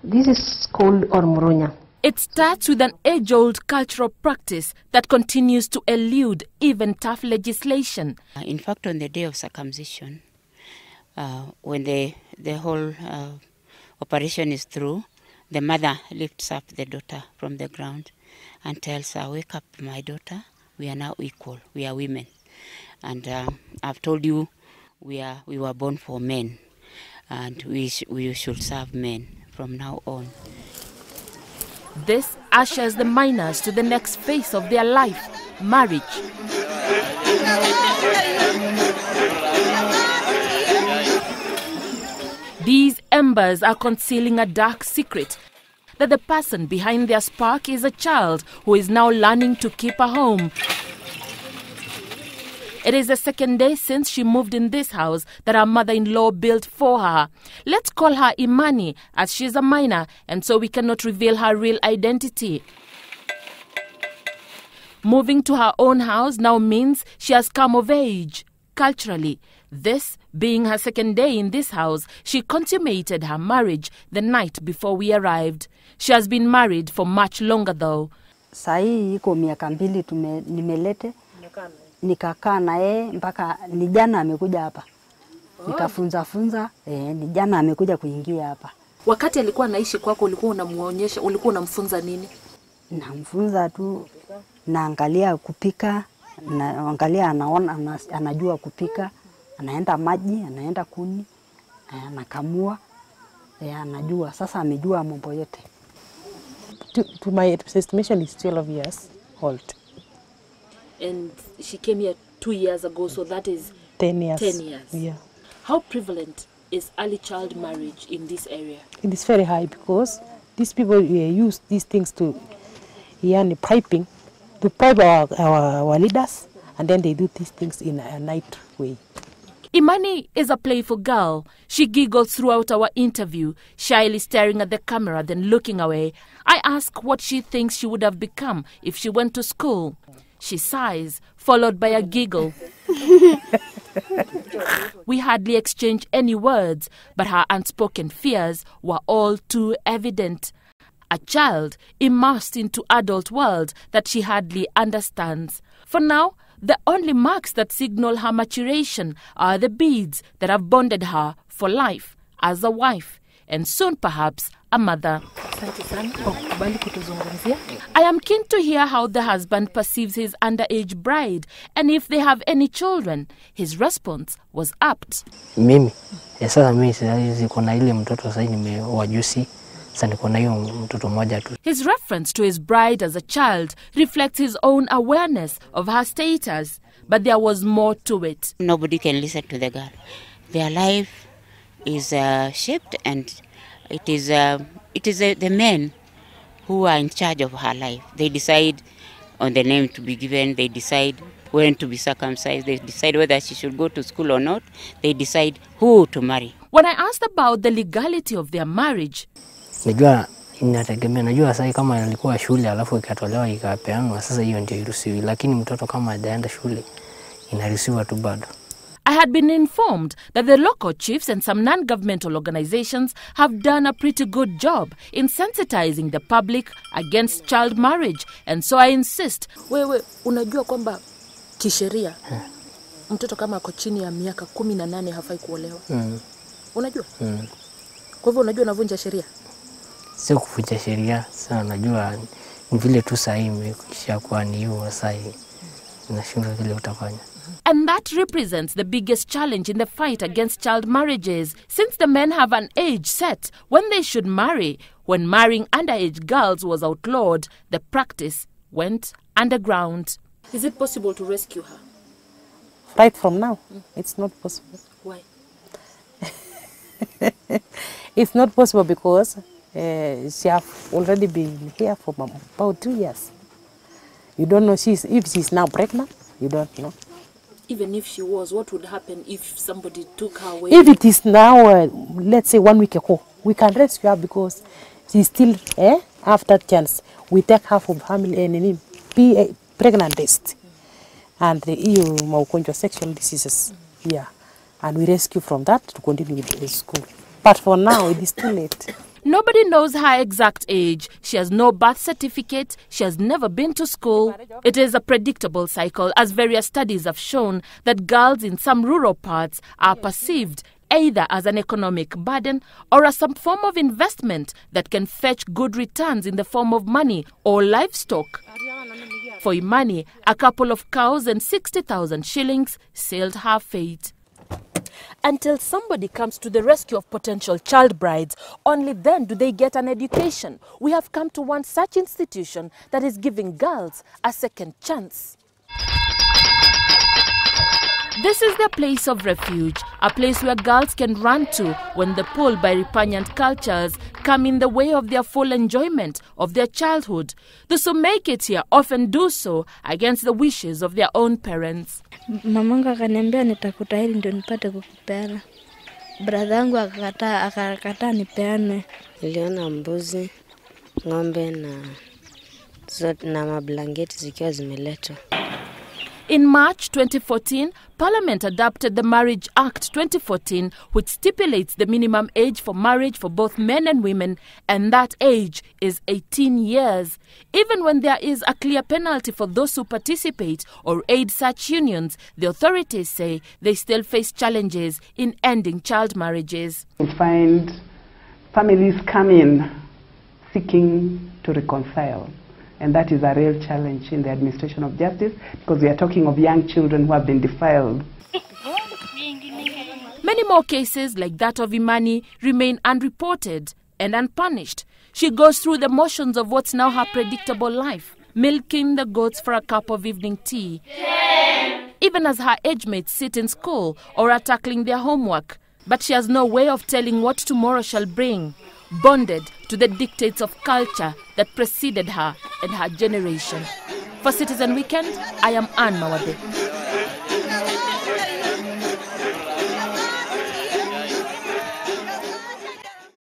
This is called Ormurunya. It starts with an age-old cultural practice that continues to elude even tough legislation. In fact, on the day of circumcision, when the whole operation is through, the mother lifts up the daughter from the ground and tells her, "Wake up, my daughter, we are now equal, we are women. And I've told you we were born for men, and we should serve men from now on." This ushers the minors to the next phase of their life, marriage. These embers are concealing a dark secret, that the person behind their spark is a child who is now learning to keep a home. It is the second day since she moved in this house that her mother-in-law built for her. Let's call her Imani, as she is a minor, and so we cannot reveal her real identity. Moving to her own house now means she has come of age. Culturally, this being her second day in this house, she consummated her marriage the night before we arrived. She has been married for much longer though. Sahi iko miaka mbili nimelete. Nikakaa naye mpaka ni jana amekuja hapa. Nikafunza ni jana amekuja kuingia hapa. Wakati alikuwa anaishi kwako ulikuwa unamuonyesha, ulikuwa unamfunza nini? Namfunza tu, naangalia kupika, naangalia anaona anajua kupika, anaenda maji, anaenda kuni, anakamua, anajua. Sasa amejua mambo yote. To my estimation is 12 years old. And she came here 2 years ago, so that is 10 years. 10 years. Yeah. How prevalent is early child marriage in this area? It is very high because these people use these things to piping, to pipe our leaders, and then they do these things in a night way. Imani is a playful girl. She giggles throughout our interview, shyly staring at the camera, then looking away. I ask what she thinks she would have become if she went to school. She sighs, followed by a giggle. We hardly exchange any words, but her unspoken fears were all too evident. A child immersed into adult world that she hardly understands. For now, the only marks that signal her maturation are the beads that have bonded her for life as a wife, and soon perhaps a mother. I am keen to hear how the husband perceives his underage bride and if they have any children. His response was apt. Mimi, sasa mimi siko na ile mtoto sasa nimewajusi. Sasa niko na hiyo mtoto mmoja tu. His reference to his bride as a child reflects his own awareness of her status, but there was more to it. Nobody can listen to the girl. Their life is shaped, and it is the men who are in charge of her life. They decide on the name to be given. They decide when to be circumcised. They decide whether she should go to school or not. They decide who to marry. When I asked about the legality of their marriage, najua inategemea. Najua sasa kama alikuwa shule alafu ikatolewa ikapeanwa, sasa hiyo ndio iruhusiwi, lakini mtoto kama hajaenda shule inaruhusiwa tu bado. I had been informed that the local chiefs and some non-governmental organizations have done a pretty good job in sensitizing the public against child marriage, and so I insist. Wewe unajua kwamba kisheria mtoto kama ako chini ya miaka 18 hafai kuolewa? Unajua? Kwa hivyo unajua unavunja sheria? Sio kuvunja sheria, sasa najua ni vile tu sasa imekisha kuwa ni hiyo sasa inashindwa vile utafanya. And that represents the biggest challenge in the fight against child marriages, since the men have an age set when they should marry. When marrying underage girls was outlawed, the practice went underground. Is it possible to rescue her? Right from now, it's not possible. Why? It's not possible because she have already been here for about 2 years. You don't know if she's now pregnant. You don't know. Even if she was, what would happen if somebody took her away? If it is now, let's say 1 week ago, we can rescue her because she's still after chance. We take her from family and be pregnant test and the EU sexual diseases. Yeah, and we rescue from that to continue with the school. But for now, it is too late. Nobody knows her exact age. She has no birth certificate. She has never been to school. It is a predictable cycle, as various studies have shown that girls in some rural parts are perceived either as an economic burden or as some form of investment that can fetch good returns in the form of money or livestock. For Imani, a couple of cows and 60,000 shillings sealed her fate. Until somebody comes to the rescue of potential child brides, only then do they get an education. We have come to one such institution that is giving girls a second chance. This is their place of refuge, a place where girls can run to when the pull by repugnant cultures come in the way of their full enjoyment of their childhood. Those who make it here often do so against the wishes of their own parents. Mamangu akaniambia nitakuta hili ndio nipate kukupeana. Brother yangu akakataa nipeane. Niliona mbuzi, ng'ombe na mablanketi zikiwa zimeletwa. In March 2014, Parliament adopted the Marriage Act 2014, which stipulates the minimum age for marriage for both men and women, and that age is 18 years. Even when there is a clear penalty for those who participate or aid such unions, the authorities say they still face challenges in ending child marriages. We find families come in seeking to reconcile. And that is a real challenge in the administration of justice, because we are talking of young children who have been defiled. Many more cases like that of Imani remain unreported and unpunished. She goes through the motions of what's now her predictable life, milking the goats for a cup of evening tea. Even as her age mates sit in school or are tackling their homework. But she has no way of telling what tomorrow shall bring, bonded to the dictates of culture that preceded her and her generation. For Citizen Weekend, I am Anne Mawade.